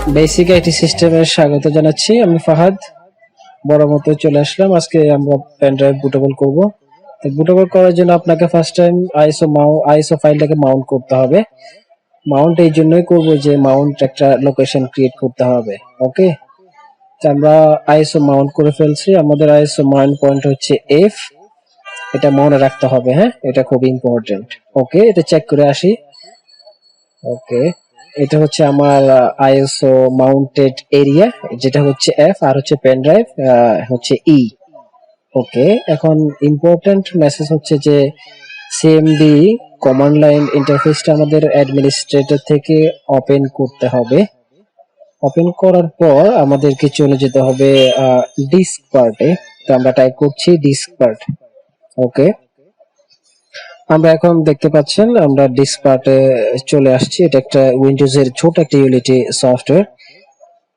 Basic IT সিস্টেমে স্বাগত জানাচ্ছি। আমি ফাহাদ বড় মতো চলে আসলাম। আজকে আমরা পেন ড্রাইভ বুটেবল করব। তো বুটেবল করার জন্য আপনাকে ফার্স্ট টাইম আইএসও ফাইলটাকে মাউন্ট করতে হবে। মাউন্ট এই জন্যই করব যে মাউন্ট একটা লোকেশন ক্রিয়েট করতে হবে। ওকে, তো আমরা আইএসও মাউন্ট করে ফেলছি। আমাদের আইএসও মাউন্ট পয়েন্ট হচ্ছে এফ, এটা মনে রাখতে হবে। হ্যাঁ, এটা খুব ইম্পর্টেন্ট। ওকে, এটা চেক করে আসি। ওকে, এটা হচ্ছে আমার আইএসও মাউন্টেড এরিয়া, যেটা হচ্ছে এফ, আর হচ্ছে পেন ড্রাইভ হচ্ছে ই। ওকে, এখন ইম্পর্টেন্ট মেসেজ হচ্ছে যে সিএমডি কমান্ড লাইন ইন্টারফেসটা আমাদের অ্যাডমিনিস্ট্রেটর থেকে ওপেন করতে হবে। ওপেন করার পর আমাদেরকে চলে যেতে হবে ডিস্ক পার্টে। তো আমরা টাইপ করছি ডিস্ক পার্ট। ওকে, আমরা এখন দেখতে পাচ্ছেন আমরা ডিস্ক পার্টে চলে আসছি। এটা একটা উইন্ডোজের ছোট একটা ইউটিলিটি সফটওয়্যার।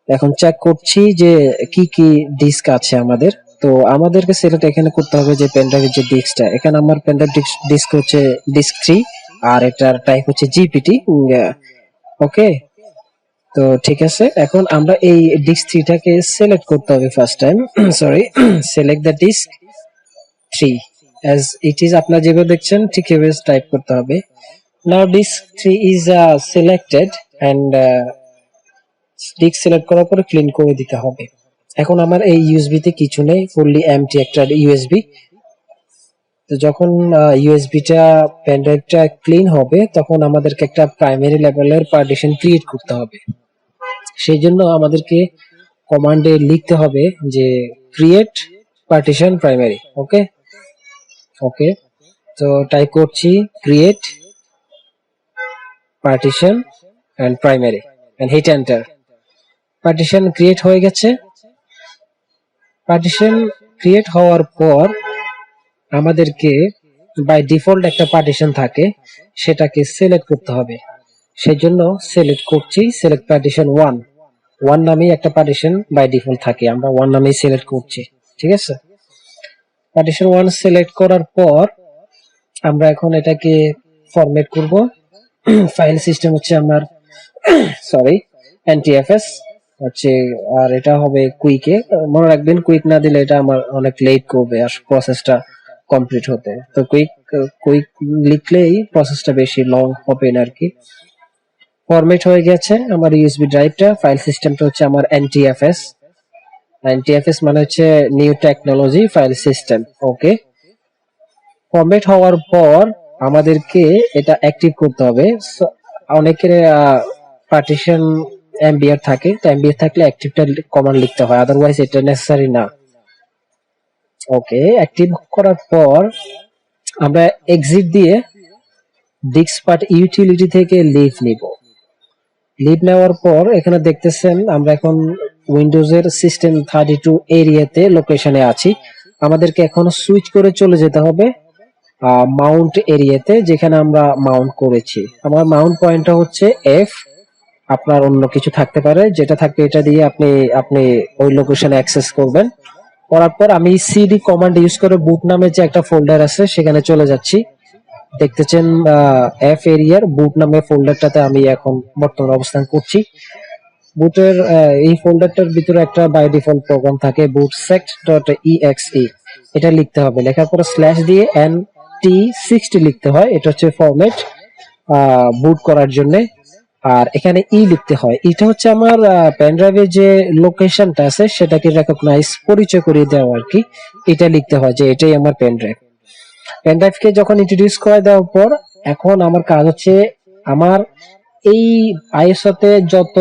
এখন চেক করছি যে কি কি ডিস্ক আছে আমাদের। তো আমাদেরকে সিলেক্ট এখানে করতে হবে যে পেনড্রাইভের যে ডিস্কটা। এখানে আমার পেনড্রাইভ ডিস্ক হচ্ছে ডিস্ক 3, আর এটার টাইপ হচ্ছে জিপিটি। ওকে, তো ঠিক আছে। এখন আমরা এই ডিস্ক 3টাকে সিলেক্ট করতে হবে first time. Sorry, select the disk 3 as it is। আপনারা যেভাবে দেখছেন ঠিক এভাবে টাইপ করতে হবে। now disk 3 is selected and disk select করার পরে ক্লিন করে দিতে হবে। এখন আমার এই ইউএসবি তে কিছু নেই, ফুললি এমটি একটা ইউএসবি। তো যখন ইউএসবিটা পেন ড্রাইভটা ক্লিন হবে তখন আমাদেরকে একটা প্রাইমারি লেভেলের পার্টিশন ক্রিয়েট করতে হবে। সেই জন্য আমাদেরকে কমান্ডে লিখতে হবে যে create partition primary. Okay okay, তো টাইপ করছি create partition and primary and hit enter. Partition create হয়ে গেছে। পার্টিশন ক্রিয়েট হওয়ার পর আমাদেরকে বাই ডিফল্ট একটা পার্টিশন থাকে, সেটাকে সিলেক্ট করতে হবে। সেই জন্য সিলেক্ট করছি সিলেক্ট পার্টিশন 1 নামে একটা পার্টিশন বাই ডিফল্ট থাকে, আমরা 1 নামে সিলেক্ট করছি। ঠিক আছে, পার্টিশন 1 সিলেক্ট করার পর আমরা এখন এটাকে ফরম্যাট করব। ফাইল সিস্টেম হচ্ছে আমার সরি এনটিএফএস হচ্ছে, আর এটা হবে কুইকে। মনে রাখবেন কুইক না দিলে এটা আমার অনেক লেট করবে আর প্রসেসটা কমপ্লিট হতে। তো কুইক লিখলেই প্রসেসটা বেশি লং হবে না আর কি। ফরম্যাট হয়ে গেছে আমার ইউএসবি ড্রাইভটা। ফাইল সিস্টেমটা হচ্ছে আমার এনটিএফএস। এনটিএফএস মানে হচ্ছে নিউ টেকনোলজি ফাইল সিস্টেম। ওকে, ফরম্যাট হওয়ার পর আমাদেরকে এটা অ্যাক্টিভ করতে হবে। অনেকের পার্টিশন এমবিআর থাকে, তো এমবিআর থাকলে অ্যাক্টিভটা কমান্ড লিখতে হয়, আদারওয়াইজ এটা নেসেসারি না। ওকে, অ্যাক্টিভ করার পর আমরা এক্সিট দিয়ে ডিস্ক পার্ট ইউটিলিটি থেকে লিভ নিব। লিভ নেওয়ার পর এখানে দেখতেছেন আমরা এখন উইন্ডোজের সিস্টেম 32 এরিয়াতে লোকেশনে আছি। আমাদেরকে এখন সুইচ করে চলে যেতে হবে মাউন্ট এরিয়াতে, যেখানে আমরা মাউন্ট করেছি। আমার মাউন্ট পয়েন্টটা হচ্ছে এফ, আপনার অন্য কিছু থাকতে পারে, যেটা থাকবে এটা দিয়ে আপনি ওই লোকেশনে অ্যাক্সেস করবেন। করার পর আমি সিডি কমান্ড ইউজ করে বুট নামে যে একটা ফোল্ডার আছে সেখানে চলে যাচ্ছি। দেখতেছেন এফ এরিয়ার বুট নামে ফোল্ডারটাতে আমি এখন বর্তমান অবস্থান করছি। বুটের এই ফোল্ডারটার ভিতরে একটা বাই ডিফল্ট প্রোগ্রাম থাকে bootset.exe, এটা লিখতে হবে। লেখার পর স্ল্যাশ দিয়ে NT60 লিখতে হয়, এটা হচ্ছে ফরম্যাট বুট করার জন্য। আর এখানে ই লিখতে হয়, এটা হচ্ছে আমার পেন ড্রাইভের যে লোকেশনটা আছে সেটাকে রেকগনাইজ পরিচয় করিয়ে দেওয়া আর কি। এটা লিখতে হয় যে এটাই আমার পেন ড্রাইভ। পেন ড্রাইভকে যখন ইন্ট্রোডিউস করে দেওয়ার পর এখন আমার কাজ হচ্ছে আমার এই আইএসওতে যত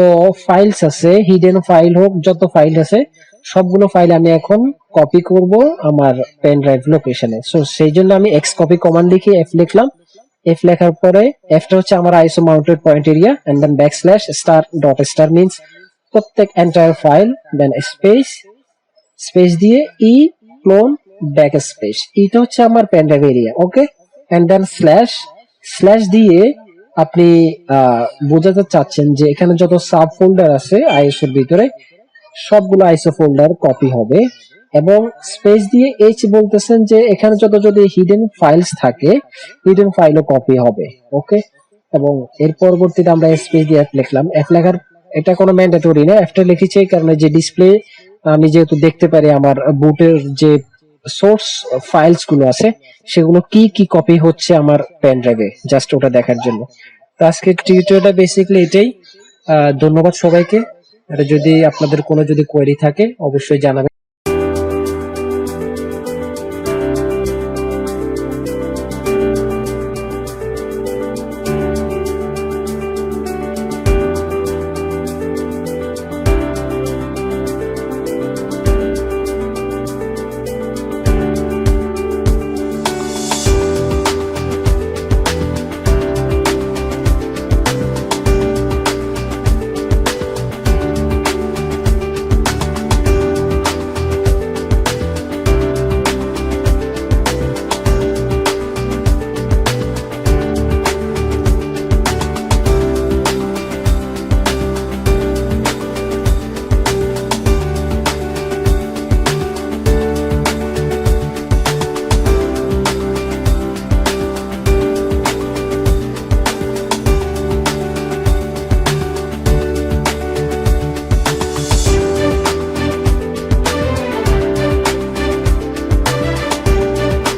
ফাইলস আছে, হিডেন ফাইল হোক, যত ফাইল আছে সবগুলো ফাইল আমি এখন কপি করব আমার পেন ড্রাইভ লোকেশনে। সো সেই জন্য আমি এক্স কপি কমান্ড লিখে এফ লিখলাম। এফ লেখার পরে এফটা হচ্ছে আমার ISO mounted point area, and then backslash star dot star means প্রত্যেক এন্টায়ার ফাইল, দেন স্পেস দিয়ে ই ক্লোন ব্যাক স্পেস, এটা হচ্ছে আমার pen drive area. Okay, and then slash দিয়ে আপনি বোঝাতে চাচ্ছেন যে এখানে যত সাব ফোল্ডার আছে আইএসওর ভিতরে সবগুলো আইএসও ফোল্ডার কপি হবে, এবং স্পেস দিয়ে এইচ বলতেছেন যে এখানে যত যদি হিডেন ফাইলস থাকে হিডেন ফাইলও কপি হবে। ওকে, এবং এর পরবর্তীতে আমরা স্পেস দিয়ে এফ লিখলাম। এটা কোনো ম্যান্ডেটরি না, আফটার লিখেছি এই কারণে যে ডিসপ্লে আমি যেহেতু দেখতে পারি আমার বুটের যে সোর্স ফাইলস গুলো আছে সেগুলো কি কি কপি হচ্ছে আমার পেন ড্রাইভে, জাস্ট ওটা দেখার জন্য। তো আজকের টিউটোরিয়ালটা বেসিক্যালি এটাই। ধন্যবাদ সবাইকে। আর যদি আপনাদের কোনো যদি কোয়েরি থাকে অবশ্যই জানাবেন।